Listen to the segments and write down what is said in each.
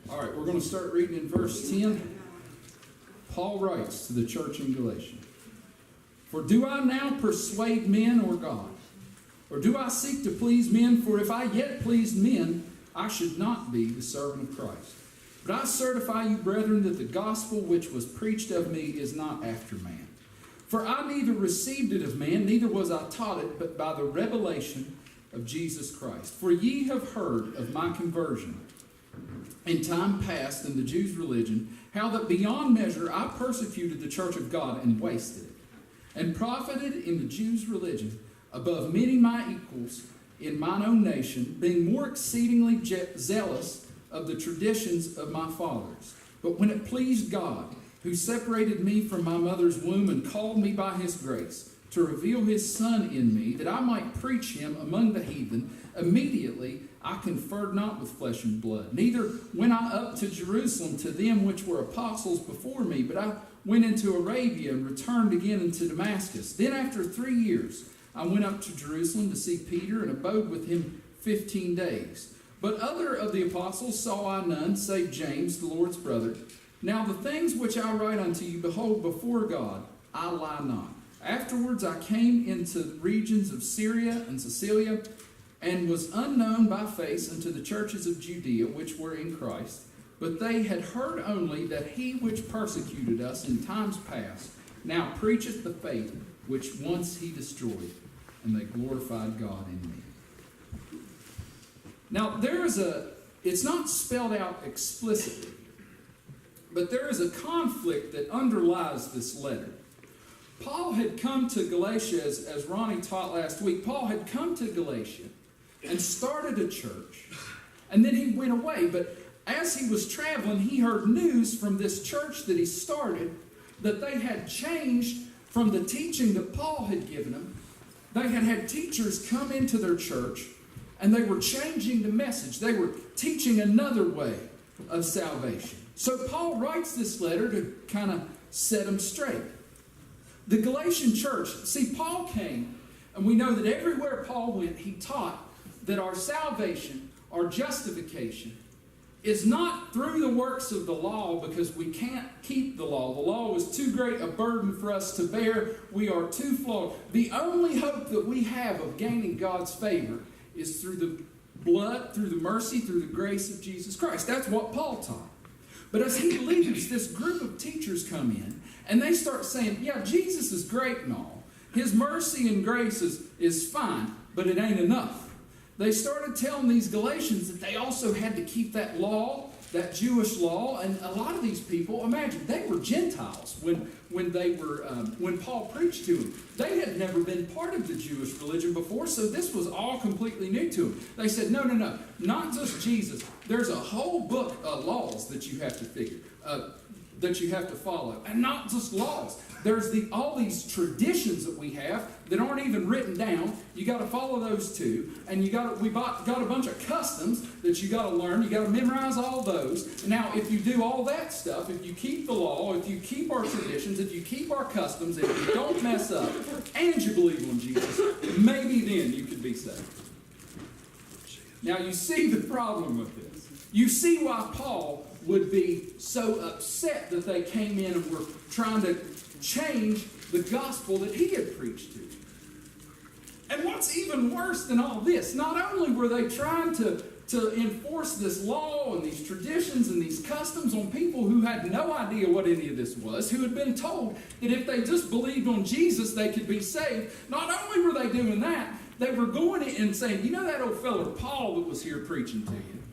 All right, we're going to start reading in verse 10. Paul writes to the church in Galatia, "For do I now persuade men or God? Or do I seek to please men? For if I yet pleased men, I should not be the servant of Christ. But I certify you, brethren, that the gospel which was preached of me is not after man. For I neither received it of man, neither was I taught it, but by the revelation of Jesus Christ. For ye have heard of my conversion in time past in the Jews' religion, how that beyond measure I persecuted the church of God and wasted it, and profited in the Jews' religion above many my equals in mine own nation, being more exceedingly zealous of the traditions of my fathers. But when it pleased God, who separated me from my mother's womb and called me by his grace, to reveal his Son in me, that I might preach him among the heathen, immediately I conferred not with flesh and blood, neither went I up to Jerusalem to them which were apostles before me, but I went into Arabia and returned again into Damascus. Then after 3 years I went up to Jerusalem to see Peter and abode with him 15 days. But other of the apostles saw I none, save James, the Lord's brother. Now the things which I write unto you, behold, before God, I lie not. Afterwards I came into the regions of Syria and Cilicia, and was unknown by face unto the churches of Judea, which were in Christ. But they had heard only that he which persecuted us in times past now preacheth the faith which once he destroyed, and they glorified God in me." Now it's not spelled out explicitly, but there is a conflict that underlies this letter. Paul had come to Galatia, as Ronnie taught last week, Paul had come to Galatia and started a church, and then he went away. But as he was traveling, he heard news from this church that he started that they had changed from the teaching that Paul had given them. They had had teachers come into their church, and they were changing the message. They were teaching another way of salvation. So Paul writes this letter to kind of set them straight. The Galatian church, see, Paul came, and we know that everywhere Paul went, he taught that our salvation, our justification, is not through the works of the law, because we can't keep the law. The law is too great a burden for us to bear. We are too flawed. The only hope that we have of gaining God's favor is through the blood, through the mercy, through the grace of Jesus Christ. That's what Paul taught. But as he leaves, this group of teachers come in, and they start saying, yeah, Jesus is great and all. His mercy and grace is fine, but it ain't enough. They started telling these Galatians that they also had to keep that law, that Jewish law. And a lot of these people, imagine, they were Gentiles when Paul preached to them. They had never been part of the Jewish religion before, so this was all completely new to them. They said, no, not just Jesus. There's a whole book of laws that you have to that you have to follow. And not just laws. There's all these traditions that we have that aren't even written down. You got to follow those too. And we got a bunch of customs that you got to learn. You got to memorize all those. Now, if you do all that stuff, if you keep the law, if you keep our traditions, if you keep our customs, if you don't mess up, and you believe on Jesus, maybe then you could be saved. Now, you see the problem with this. You see why Paul would be so upset that they came in and were trying to change the gospel that he had preached to. And what's even worse than all this, not only were they trying to enforce this law and these traditions and these customs on people who had no idea what any of this was, who had been told that if they just believed on Jesus, they could be saved. Not only were they doing that, they were going in and saying, you know that old fella Paul that was here preaching to you?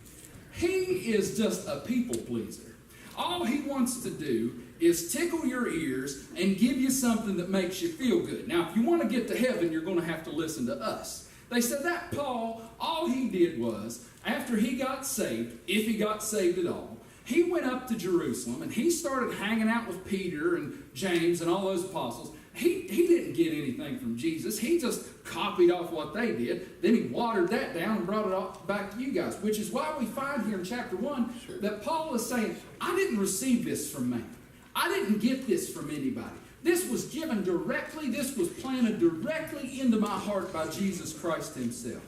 He is just a people pleaser. All he wants to do is tickle your ears and give you something that makes you feel good. Now, if you want to get to heaven, you're going to have to listen to us. They said that Paul, all he did was, after he got saved, if he got saved at all, he went up to Jerusalem and he started hanging out with Peter and James and all those apostles. He didn't get anything from Jesus. He just copied off what they did. Then he watered that down and brought it off back to you guys, which is why we find here in chapter 1 that Paul is saying, I didn't receive this from man. I didn't get this from anybody. This was given directly, this was planted directly into my heart by Jesus Christ himself.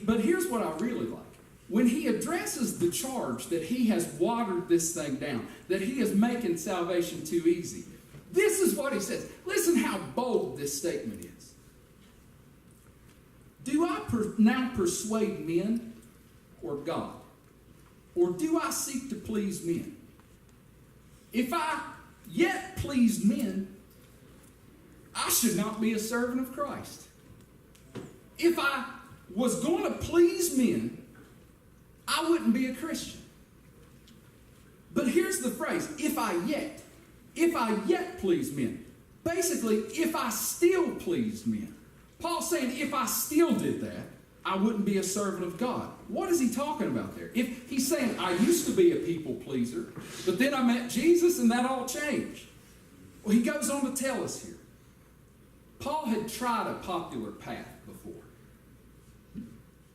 But here's what I really like. when he addresses the charge that he has watered this thing down, that he is making salvation too easy, this is what he says. Listen how bold this statement is. Do I now persuade men or God? Or do I seek to please men? If I yet please men, I should not be a servant of Christ. If I was going to please men, I wouldn't be a Christian. But here's the phrase, if I yet please men. Basically, if I still pleased men. Paul's saying if I still did that, I wouldn't be a servant of God. What is he talking about there? If he's saying I used to be a people pleaser, but then I met Jesus and that all changed. Well, he goes on to tell us here. Paul had tried a popular path before.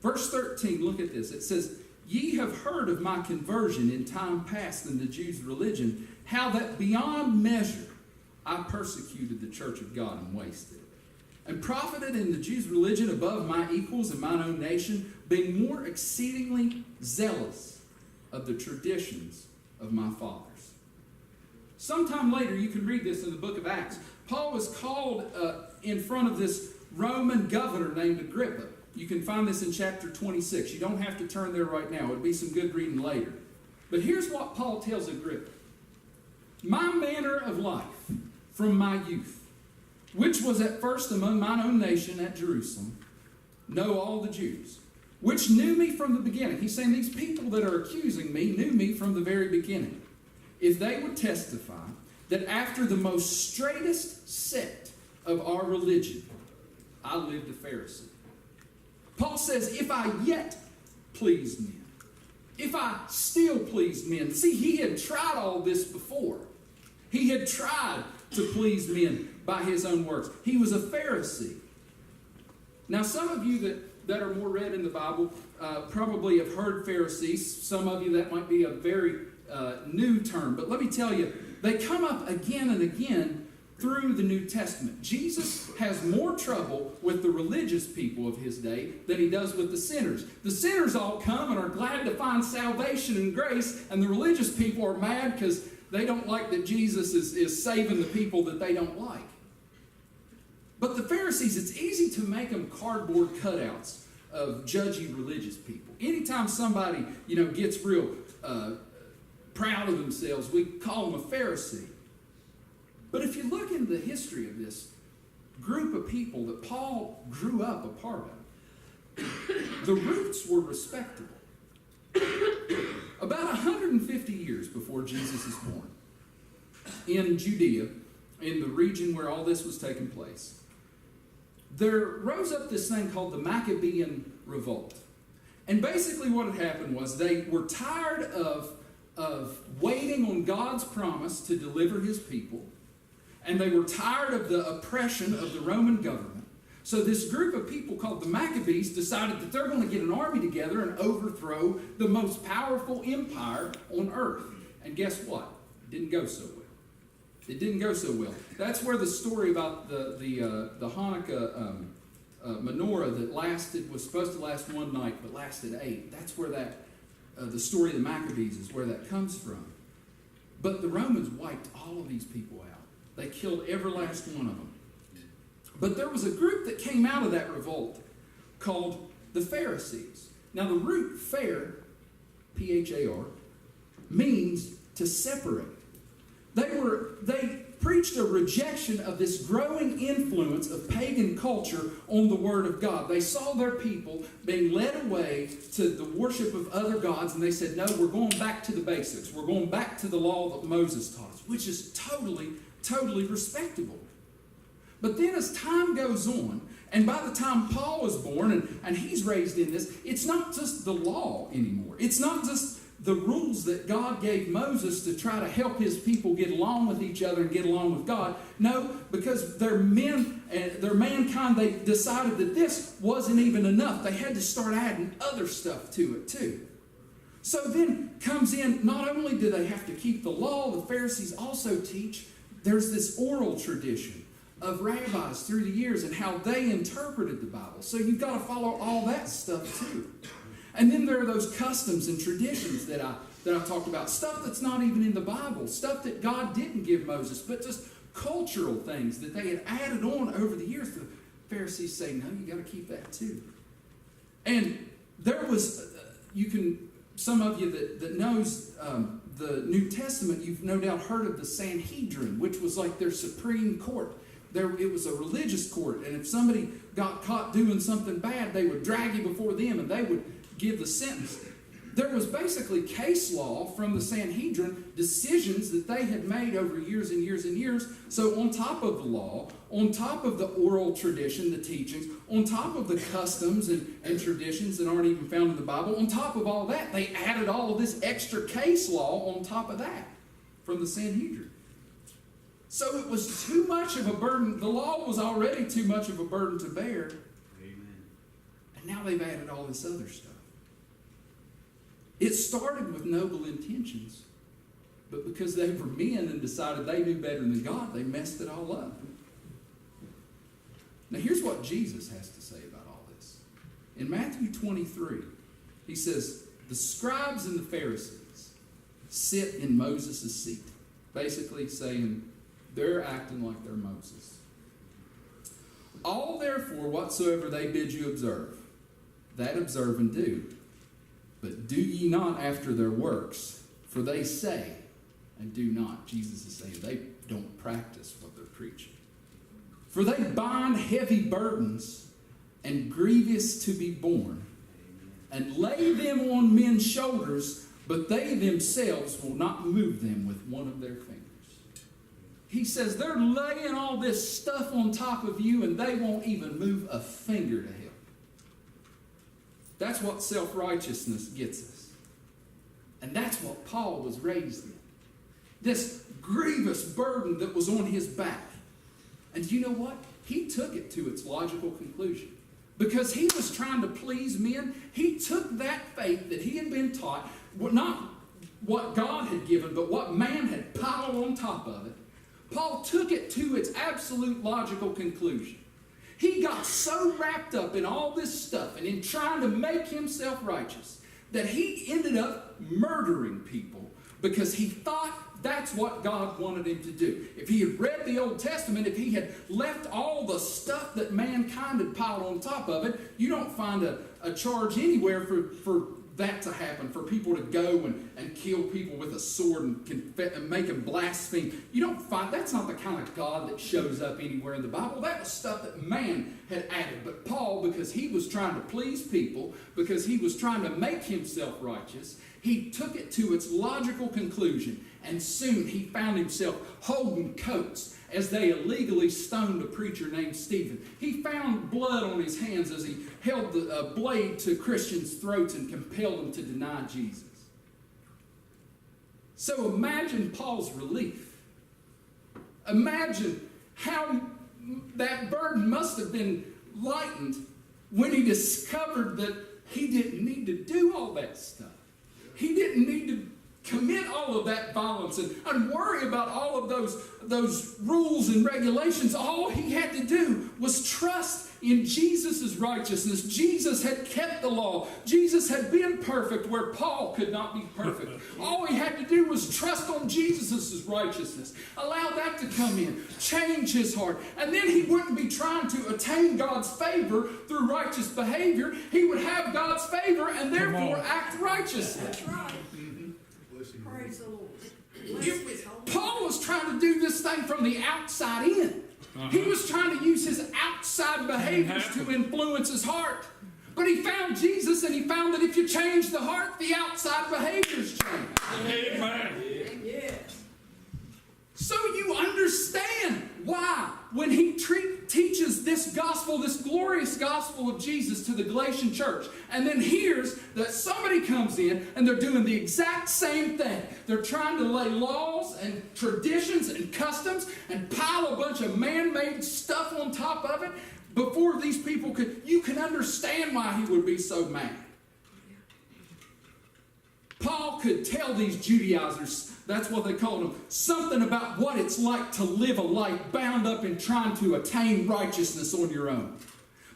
Verse 13, look at this. It says, ye have heard of my conversion in time past in the Jews' religion, how that beyond measure I persecuted the church of God and wasted it, and profited in the Jews' religion above my equals in mine own nation, being more exceedingly zealous of the traditions of my fathers. Sometime later, you can read this in the book of Acts. Paul was called in front of this Roman governor named Agrippa. You can find this in chapter 26. You don't have to turn there right now. It would be some good reading later. But here's what Paul tells Agrippa. My manner of life from my youth, which was at first among mine own nation at Jerusalem, know all the Jews, which knew me from the beginning. He's saying these people that are accusing me knew me from the very beginning. If they would testify that after the most straightest sect of our religion, I lived a Pharisee. Paul says, if I yet pleased men, if I still pleased men. See, he had tried all this before. He had tried to please men by his own works. He was a Pharisee. Now, some of you that are more read in the Bible probably have heard Pharisees. Some of you, that might be a very new term. But let me tell you, they come up again and again through the New Testament. Jesus has more trouble with the religious people of his day than he does with the sinners. The sinners all come and are glad to find salvation and grace, and the religious people are mad because they don't like that Jesus is saving the people that they don't like. But the Pharisees, it's easy to make them cardboard cutouts of judgy religious people. Anytime somebody, gets real proud of themselves, we call them a Pharisee. But if you look into the history of this group of people that Paul grew up a part of, the roots were respectable. About 150 years before Jesus is born, in Judea, in the region where all this was taking place, there rose up this thing called the Maccabean Revolt. And basically what had happened was they were tired of waiting on God's promise to deliver his people. And they were tired of the oppression of the Roman government. So this group of people called the Maccabees decided that they're going to get an army together and overthrow the most powerful empire on earth. And guess what? It didn't go so well. It didn't go so well. That's where the story about the Hanukkah menorah that was supposed to last one night but lasted 8. That's where the story of the Maccabees is where that comes from. But the Romans wiped all of these people out. They killed every last one of them. But there was a group that came out of that revolt called the Pharisees. Now the root phare, P-H-A-R, means to separate. They preached a rejection of this growing influence of pagan culture on the Word of God. They saw their people being led away to the worship of other gods, and they said, no, we're going back to the basics. We're going back to the law that Moses taught us, which is totally respectable. But then as time goes on, and by the time Paul was born and he's raised in this, it's not just the law anymore. It's not just the rules that God gave Moses to try to help his people get along with each other and get along with God. No, because they're mankind, they decided that this wasn't even enough. They had to start adding other stuff to it too. So then comes in, not only do they have to keep the law, the Pharisees also teach there's this oral tradition of rabbis through the years and how they interpreted the Bible. So you've got to follow all that stuff too. And then there are those customs and traditions that I talked about. Stuff that's not even in the Bible. Stuff that God didn't give Moses, but just cultural things that they had added on over the years. The Pharisees say, no, you got to keep that too. And there was, some of you that knows the New Testament, you've no doubt heard of the Sanhedrin, which was like their supreme court. It was a religious court, and if somebody got caught doing something bad, they would drag you before them, and they would give the sentence. There was basically case law from the Sanhedrin, decisions that they had made over years and years and years. So on top of the law, on top of the oral tradition, the teachings, on top of the customs and traditions that aren't even found in the Bible, on top of all that, they added all of this extra case law on top of that from the Sanhedrin. So it was too much of a burden. The law was already too much of a burden to bear. Amen. And now they've added all this other stuff. It started with noble intentions, but because they were men and decided they knew better than God, they messed it all up. Now here's what Jesus has to say about all this. In Matthew 23, he says, the scribes and the Pharisees sit in Moses' seat. Basically saying, they're acting like they're Moses. All therefore, whatsoever they bid you observe, that observe and do. But do ye not after their works, for they say and do not. Jesus is saying they don't practice what they're preaching. For they bind heavy burdens and grievous to be borne, and lay them on men's shoulders, but they themselves will not move them with one of their fingers. He says they're laying all this stuff on top of you, and they won't even move a finger to help. That's what self-righteousness gets us. And that's what Paul was raised in. This grievous burden that was on his back. And you know what? He took it to its logical conclusion. Because he was trying to please men, he took that faith that he had been taught, not what God had given, but what man had piled on top of it. Paul took it to its absolute logical conclusion. He got so wrapped up in all this stuff and in trying to make himself righteous that he ended up murdering people because he thought that's what God wanted him to do. If he had read the Old Testament, if he had left all the stuff that mankind had piled on top of it, you don't find a charge anywhere for that to happen, for people to go and kill people with a sword and make them blaspheme. You don't find, that's not the kind of God that shows up anywhere in the Bible. That was stuff that man had added. But Paul, because he was trying to please people, because he was trying to make himself righteous, he took it to its logical conclusion. And soon he found himself holding coats as they illegally stoned a preacher named Stephen. He found blood on his hands as he held the blade to Christians' throats and compelled them to deny Jesus. So imagine Paul's relief. Imagine how that burden must have been lightened when he discovered that he didn't need to do all that stuff. He didn't need to commit all of that violence and worry about all of those rules and regulations. All he had to do was trust in Jesus' righteousness. Jesus had kept the law. Jesus had been perfect where Paul could not be perfect. All he had to do was trust on Jesus' righteousness. Allow that to come in. Change his heart. And then he wouldn't be trying to attain God's favor through righteous behavior. He would have God's favor and therefore act righteously. That's right. Praise the Lord. Paul was trying to do this thing from the outside in. He was trying to use his outside behaviors to influence his heart. But he found Jesus, and he found that if you change the heart, the outside behaviors change. Amen. Yes. So you understand why when he teaches this gospel, this glorious gospel of Jesus to the Galatian church, and then hears that somebody comes in and they're doing the exact same thing. They're trying to lay laws and traditions and customs and pile a bunch of man-made stuff on top of it before these people could. You can understand why he would be so mad. Paul could tell these Judaizers, that's what they called them, something about what it's like to live a life bound up in trying to attain righteousness on your own.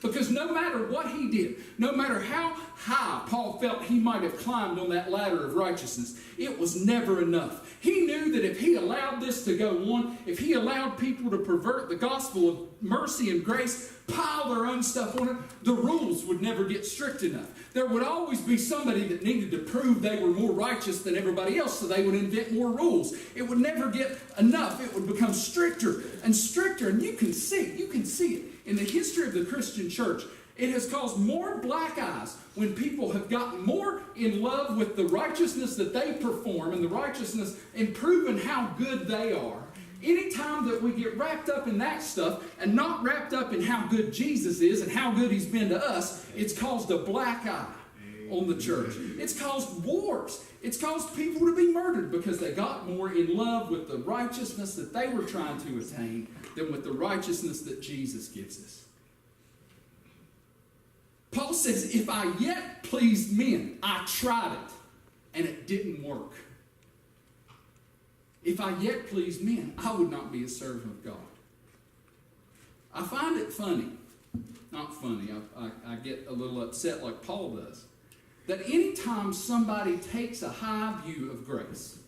Because no matter what he did, no matter how high Paul felt he might have climbed on that ladder of righteousness, it was never enough. He knew that if he allowed this to go on, if he allowed people to pervert the gospel of mercy and grace, pile their own stuff on it, the rules would never get strict enough. There would always be somebody that needed to prove they were more righteous than everybody else, so they would invent more rules. It would never get enough. It would become stricter and stricter. And you can see it in the history of the Christian church. It has caused more black eyes when people have gotten more in love with the righteousness that they perform and the righteousness and proven how good they are. Anytime that we get wrapped up in that stuff and not wrapped up in how good Jesus is and how good he's been to us, it's caused a black eye on the church. It's caused wars. It's caused people to be murdered because they got more in love with the righteousness that they were trying to attain than with the righteousness that Jesus gives us. Paul says, if I yet pleased men, I tried it, and it didn't work. If I yet pleased men, I would not be a servant of God. I find it funny, not funny, I get a little upset like Paul does, that anytime somebody takes a high view of grace,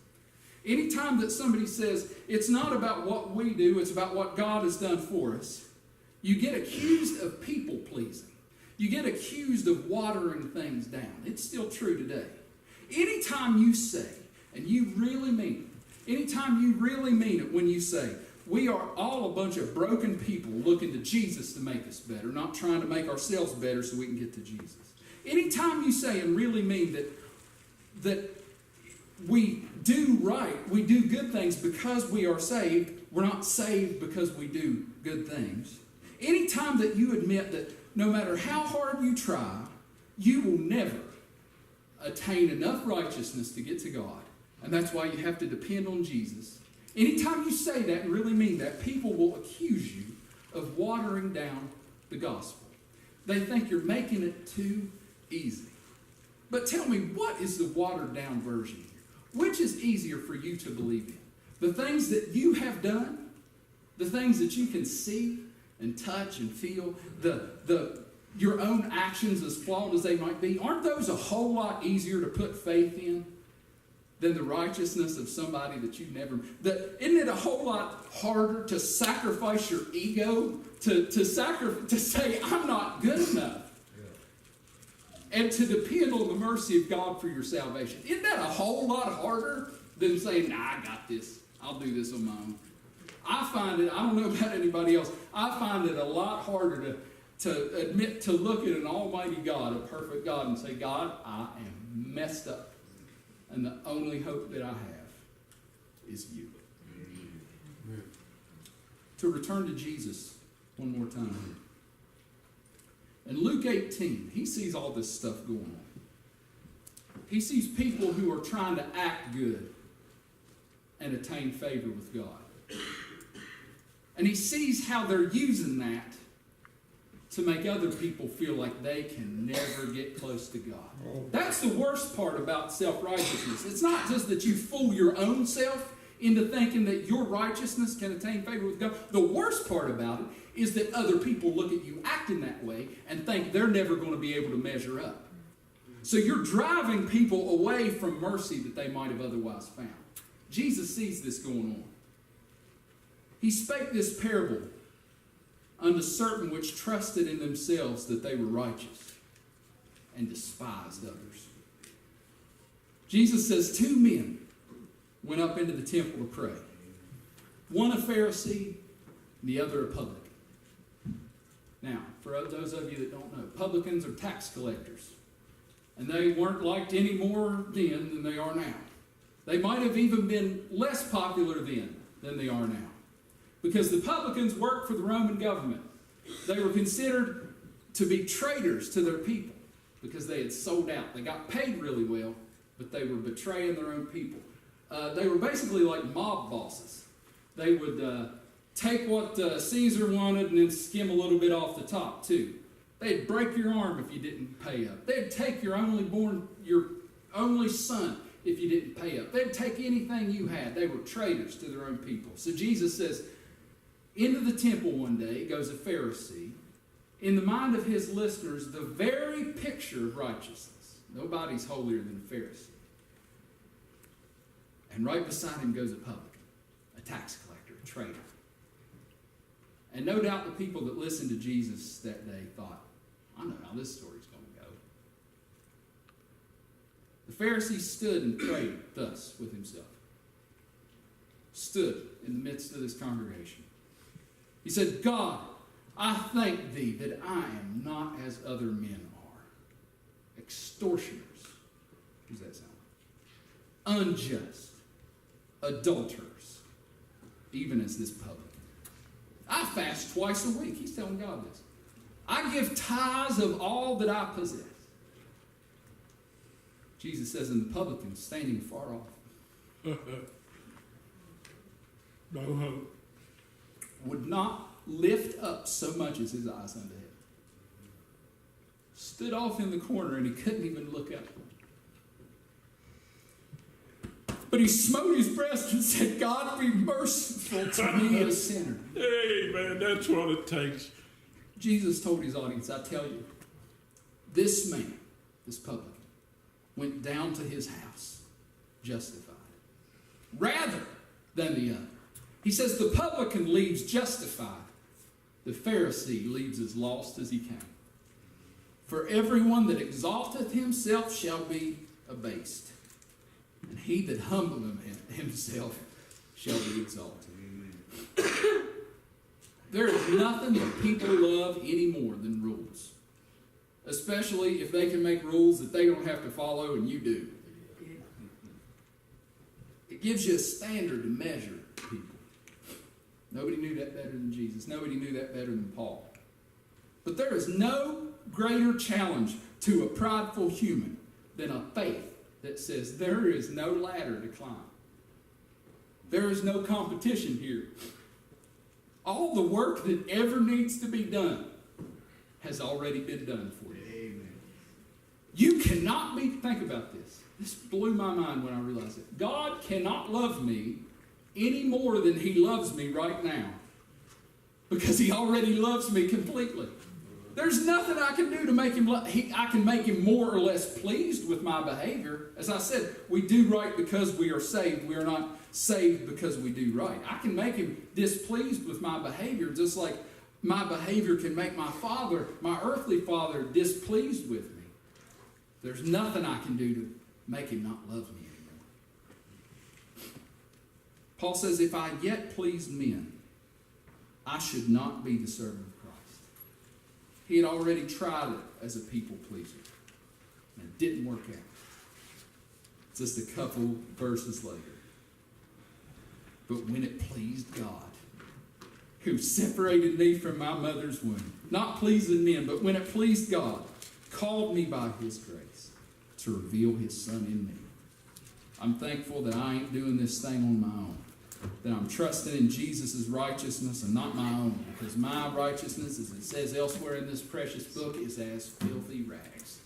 anytime that somebody says, it's not about what we do, it's about what God has done for us, you get accused of people pleasing. You get accused of watering things down. It's still true today. Anytime you say, and you really mean it, anytime you really mean it when you say, we are all a bunch of broken people looking to Jesus to make us better, not trying to make ourselves better so we can get to Jesus. Anytime you say and really mean that we do right, we do good things because we are saved, we're not saved because we do good things. Anytime that you admit that no matter how hard you try, you will never attain enough righteousness to get to God. And that's why you have to depend on Jesus. Anytime you say that and really mean that, people will accuse you of watering down the gospel. They think you're making it too easy. But tell me, what is the watered down version here? Which is easier for you to believe in? The things that you have done? The things that you can see and touch and feel? Your own actions, as flawed as they might be, aren't those a whole lot easier to put faith in than the righteousness of somebody that you've never... Isn't it a whole lot harder to sacrifice your ego, to say, I'm not good enough, and to depend on the mercy of God for your salvation? Isn't that a whole lot harder than saying, nah, I got this. I'll do this on my own. I find it, I don't know about anybody else, I find it a lot harder to admit, to look at an almighty God, a perfect God, and say, God, I am messed up. And the only hope that I have is you. Amen. To return to Jesus one more time. In Luke 18, he sees all this stuff going on. He sees people who are trying to act good and attain favor with God. And he sees how they're using that to make other people feel like they can never get close to God. That's the worst part about self-righteousness. It's not just that you fool your own self into thinking that your righteousness can attain favor with God. The worst part about it is that other people look at you acting that way and think they're never going to be able to measure up. So you're driving people away from mercy that they might have otherwise found. Jesus sees this going on. He spake this parable unto certain which trusted in themselves that they were righteous and despised others. Jesus says 2 men went up into the temple to pray. One a Pharisee, the other a publican. Now, for those of you that don't know, publicans are tax collectors. And they weren't liked any more then than they are now. They might have even been less popular then than they are now. Because the publicans worked for the Roman government. They were considered to be traitors to their people because they had sold out. They got paid really well, but they were betraying their own people. They were basically like mob bosses. They would take what Caesar wanted and then skim a little bit off the top too. They'd break your arm if you didn't pay up. They'd take your only son if you didn't pay up. They'd take anything you had. They were traitors to their own people. So Jesus says, into the temple one day goes a Pharisee, in the mind of his listeners, the very picture of righteousness. Nobody's holier than a Pharisee. And right beside him goes a publican, a tax collector, a traitor. And no doubt the people that listened to Jesus that day thought, I know how this story's going to go. The Pharisee stood and prayed thus with himself. Stood in the midst of this congregation. He said, God, I thank thee that I am not as other men are. Extortioners. What does that sound like? Unjust. Adulterers. Even as this publican. I fast twice a week. He's telling God this. I give tithes of all that I possess. Jesus says, and the publican standing far off. No hope. Would not lift up so much as his eyes unto heaven. Stood off in the corner and he couldn't even look up. But he smote his breast and said, God, be merciful to me, a sinner. Hey, man, that's what it takes. Jesus told his audience, I tell you, this man, this publican, went down to his house justified, rather than the other. He says the publican leaves justified. The Pharisee leaves as lost as he came. For everyone that exalteth himself shall be abased, and he that humbleth himself shall be exalted. There is nothing that people love any more than rules. Especially if they can make rules that they don't have to follow and you do. It gives you a standard to measure people. Nobody knew that better than Jesus. Nobody knew that better than Paul. But there is no greater challenge to a prideful human than a faith that says there is no ladder to climb. There is no competition here. All the work that ever needs to be done has already been done for you. Amen. You cannot be, think about this. This blew my mind when I realized it. God cannot love me any more than he loves me right now. Because he already loves me completely. There's nothing I can do to make him love. I can make him more or less pleased with my behavior. As I said, we do right because we are saved. We are not saved because we do right. I can make him displeased with my behavior, just like my behavior can make my father, my earthly father, displeased with me. There's nothing I can do to make him not love me anymore. Paul says, if I yet pleased men, I should not be the servant of Christ. He had already tried it as a people pleaser, and it didn't work out. Just a couple verses later. But when it pleased God, who separated me from my mother's womb, not pleasing men, but when it pleased God, called me by his grace to reveal his Son in me. I'm thankful that I ain't doing this thing on my own, that I'm trusting in Jesus' righteousness and not my own, because my righteousness, as it says elsewhere in this precious book, is as filthy rags.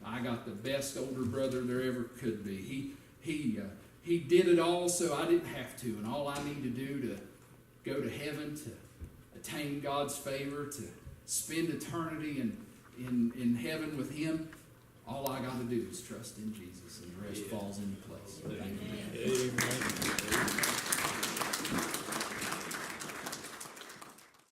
I got the best older brother there ever could be. He did it all so I didn't have to, and all I need to do to go to heaven, to attain God's favor, to spend eternity in heaven with him, all I got to do is trust in Jesus, and the rest falls into place. Thank you. Amen.